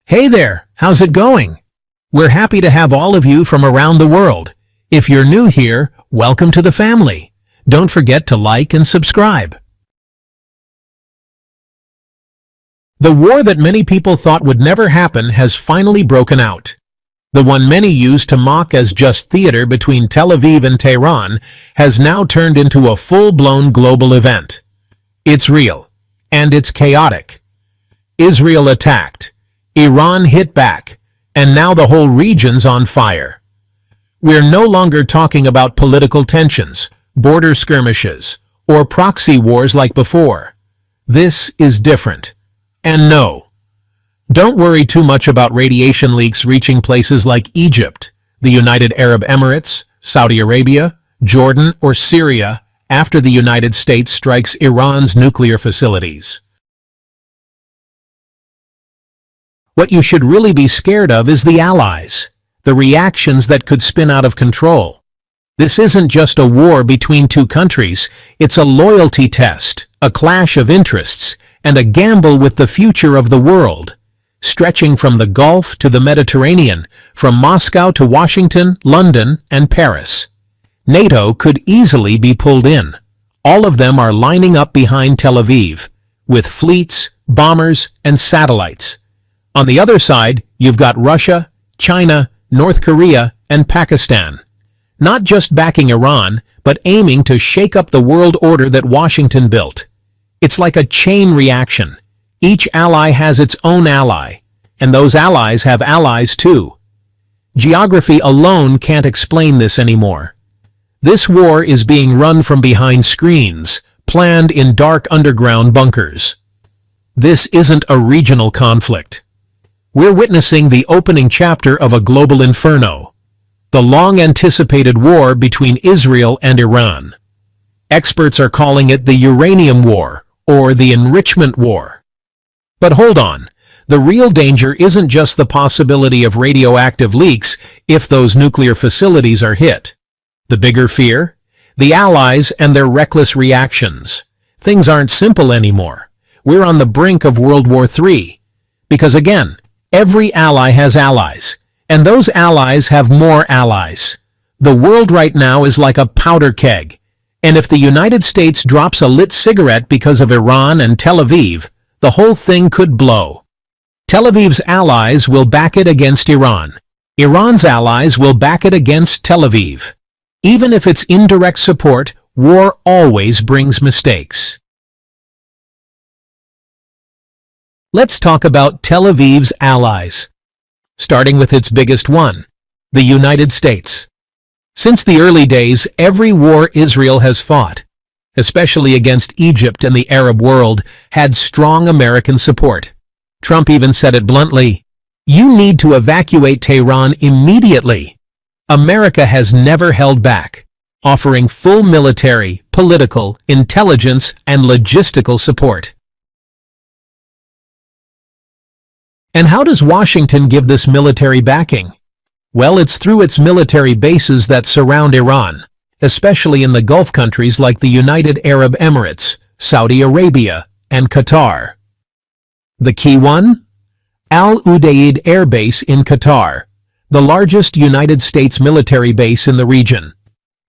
Hey there, how's it going? We're happy to have all of you from around the world. If you're new here, welcome to the family. Don't forget to like and subscribe. The war that many people thought would never happen has finally broken out. The one many used to mock as just theater between Tel Aviv and Tehran has now turned into a full-blown global event. It's real, and it's chaotic. Israel attacked, Iran hit back, and now the whole region's on fire. We're no longer talking about political tensions, border skirmishes, or proxy wars like before. This is different. And no, don't worry too much about radiation leaks reaching places like Egypt, the United Arab Emirates, Saudi Arabia, Jordan, or Syria after the United States strikes Iran's nuclear facilities. What you should really be scared of is the allies, the reactions that could spin out of control. This isn't just a war between two countries, it's a loyalty test, a clash of interests, and a gamble with the future of the world, stretching from the Gulf to the Mediterranean, from Moscow to Washington, London, and Paris. NATO could easily be pulled in. All of them are lining up behind Tel Aviv, with fleets, bombers, and satellites. On the other side, you've got Russia, China, North Korea, and Pakistan. Not just backing Iran, but aiming to shake up the world order that Washington built. It's like a chain reaction. Each ally has its own ally, and those allies have allies too. Geography alone can't explain this anymore. This war is being run from behind screens, planned in dark underground bunkers. This isn't a regional conflict. We're witnessing the opening chapter of a global inferno, the long-anticipated war between Israel and Iran. Experts are calling it the uranium war, or the enrichment war. But hold on, the real danger isn't just the possibility of radioactive leaks if those nuclear facilities are hit. The bigger fear? The allies and their reckless reactions. Things aren't simple anymore. We're on the brink of World War III. Because again, every ally has allies, and those allies have more allies. The world right now is like a powder keg, and if the United States drops a lit cigarette because of Iran and Tel Aviv, the whole thing could blow. Tel Aviv's allies will back it against Iran. Iran's allies will back it against Tel Aviv. Even if it's indirect support, war always brings mistakes. Let's talk about Tel Aviv's allies, starting with its biggest one, the United States. Since the early days, every war Israel has fought, especially against Egypt and the Arab world, had strong American support. Trump even said it bluntly, "You need to evacuate Tehran immediately." America has never held back, offering full military, political, intelligence, and logistical support. And how does Washington give this military backing? Well, it's through its military bases that surround Iran, especially in the Gulf countries like the United Arab Emirates, Saudi Arabia, and Qatar. The key one? Al Udeid Air Base in Qatar, the largest United States military base in the region.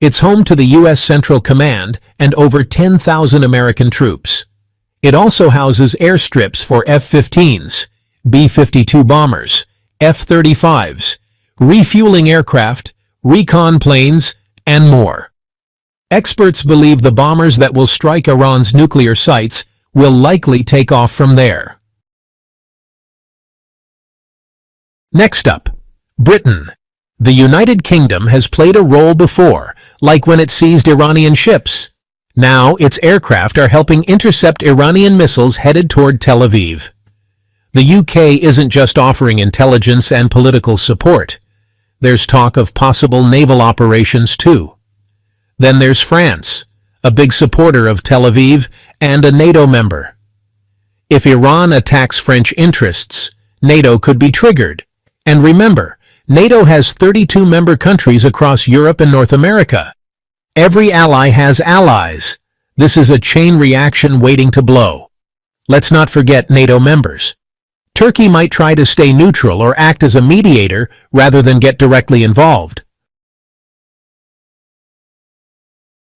It's home to the U.S. Central Command and over 10,000 American troops. It also houses airstrips for F-15s, B-52 bombers, F-35s, refueling aircraft, recon planes, and more. Experts believe the bombers that will strike Iran's nuclear sites will likely take off from there. Next up, Britain. The United Kingdom has played a role before, like when it seized Iranian ships. Now its aircraft are helping intercept Iranian missiles headed toward Tel Aviv. The UK isn't just offering intelligence and political support. There's talk of possible naval operations too. Then there's France, a big supporter of Tel Aviv and a NATO member. If Iran attacks French interests, NATO could be triggered. And remember, NATO has 32 member countries across Europe and North America. Every ally has allies. This is a chain reaction waiting to blow. Let's not forget NATO members: Turkey might try to stay neutral or act as a mediator rather than get directly involved.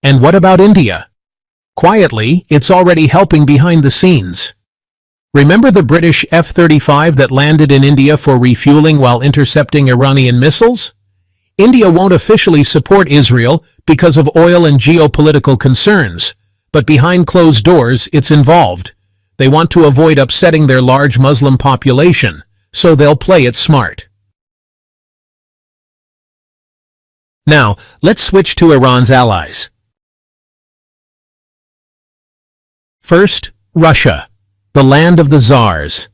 And what about India? Quietly, it's already helping behind the scenes. Remember the British F-35 that landed in India for refueling while intercepting Iranian missiles? India won't officially support Israel because of oil and geopolitical concerns, but behind closed doors it's involved. They want to avoid upsetting their large Muslim population, so they'll play it smart. Now, let's switch to Iran's allies. First, Russia, the land of the czars.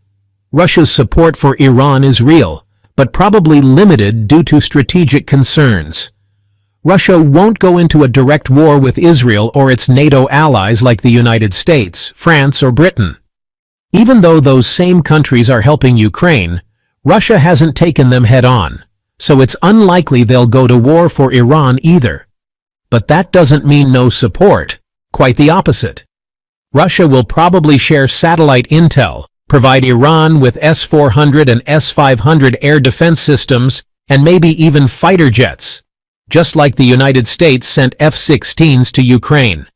Russia's support for Iran is real, but probably limited due to strategic concerns. Russia won't go into a direct war with Israel or its NATO allies like the United States, France, or Britain. Even though those same countries are helping Ukraine, Russia hasn't taken them head-on, so it's unlikely they'll go to war for Iran either. But that doesn't mean no support, quite the opposite. Russia will probably share satellite intel, provide Iran with S-400 and S-500 air defense systems, and maybe even fighter jets, just like the United States sent F-16s to Ukraine.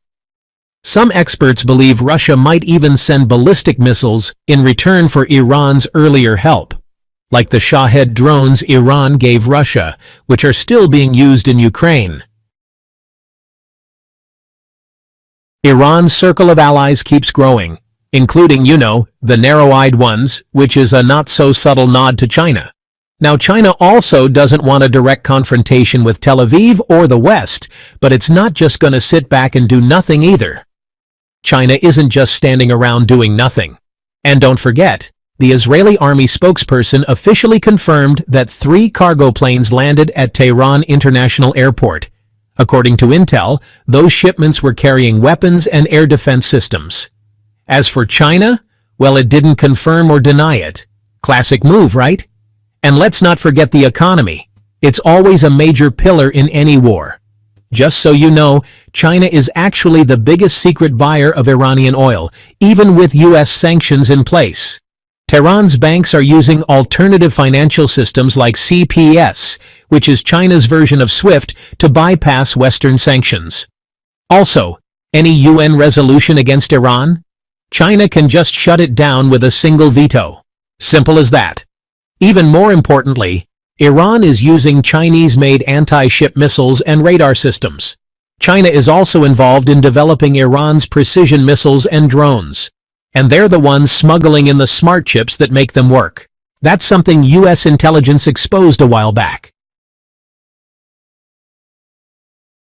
Some experts believe Russia might even send ballistic missiles in return for Iran's earlier help, like the Shahed drones Iran gave Russia, which are still being used in Ukraine. Iran's circle of allies keeps growing, including, the narrow-eyed ones, which is a not-so-subtle nod to China. Now, China also doesn't want a direct confrontation with Tel Aviv or the West, but it's not just going to sit back and do nothing either. China isn't just standing around doing nothing. And don't forget, the Israeli army spokesperson officially confirmed that 3 cargo planes landed at Tehran International Airport. According to intel, those shipments were carrying weapons and air defense systems. As for China, well, it didn't confirm or deny it. Classic move, right? And let's not forget the economy. It's always a major pillar in any war. Just so you know, China is actually the biggest secret buyer of Iranian oil, even with US sanctions in place. Tehran's banks are using alternative financial systems like CPS, which is China's version of SWIFT, to bypass Western sanctions. Also, any UN resolution against Iran? China can just shut it down with a single veto. Simple as that. Even more importantly, Iran is using Chinese-made anti-ship missiles and radar systems. China is also involved in developing Iran's precision missiles and drones. And they're the ones smuggling in the smart chips that make them work. That's something US intelligence exposed a while back.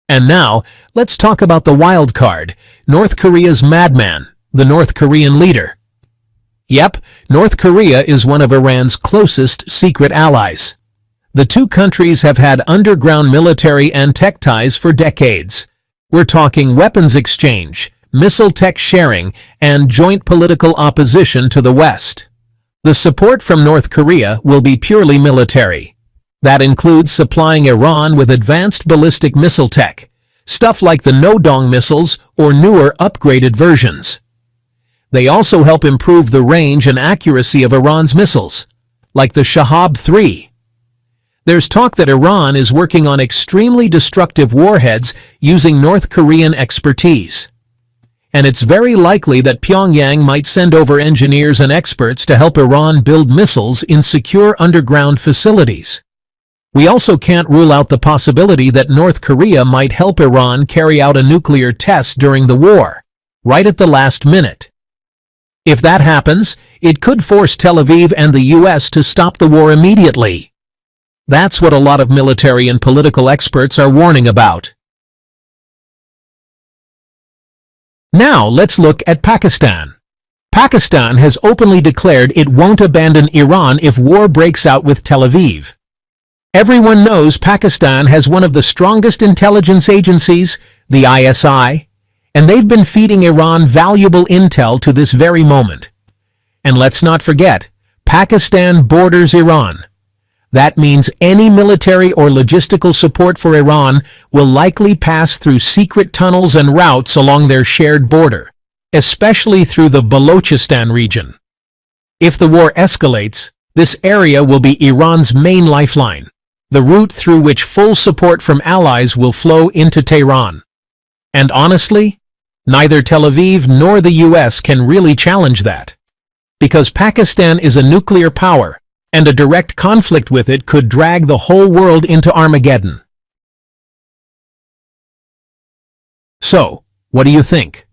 And now, let's talk about the wild card, North Korea's madman, the North Korean leader. Yep, North Korea is one of Iran's closest secret allies. The two countries have had underground military and tech ties for decades. We're talking weapons exchange, missile tech sharing, and joint political opposition to the West. The support from North Korea will be purely military. That includes supplying Iran with advanced ballistic missile tech, stuff like the No-Dong missiles or newer upgraded versions. They also help improve the range and accuracy of Iran's missiles, like the Shahab 3. There's talk that Iran is working on extremely destructive warheads using North Korean expertise. And it's very likely that Pyongyang might send over engineers and experts to help Iran build missiles in secure underground facilities. We also can't rule out the possibility that North Korea might help Iran carry out a nuclear test during the war, right at the last minute. If that happens, it could force Tel Aviv and the US to stop the war immediately. That's what a lot of military and political experts are warning about. Now let's look at Pakistan. Pakistan has openly declared it won't abandon Iran if war breaks out with Tel Aviv. Everyone knows Pakistan has one of the strongest intelligence agencies, the ISI, and they've been feeding Iran valuable intel to this very moment. And let's not forget, Pakistan borders Iran. That means any military or logistical support for Iran will likely pass through secret tunnels and routes along their shared border, especially through the Balochistan region. If the war escalates, this area will be Iran's main lifeline, the route through which full support from allies will flow into Tehran. And honestly, neither Tel Aviv nor the US can really challenge that. Because Pakistan is a nuclear power, and a direct conflict with it could drag the whole world into Armageddon. So, what do you think?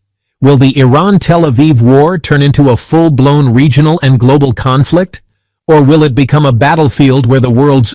Will the Iran-Tel Aviv war turn into a full-blown regional and global conflict? Or will it become a battlefield where the world's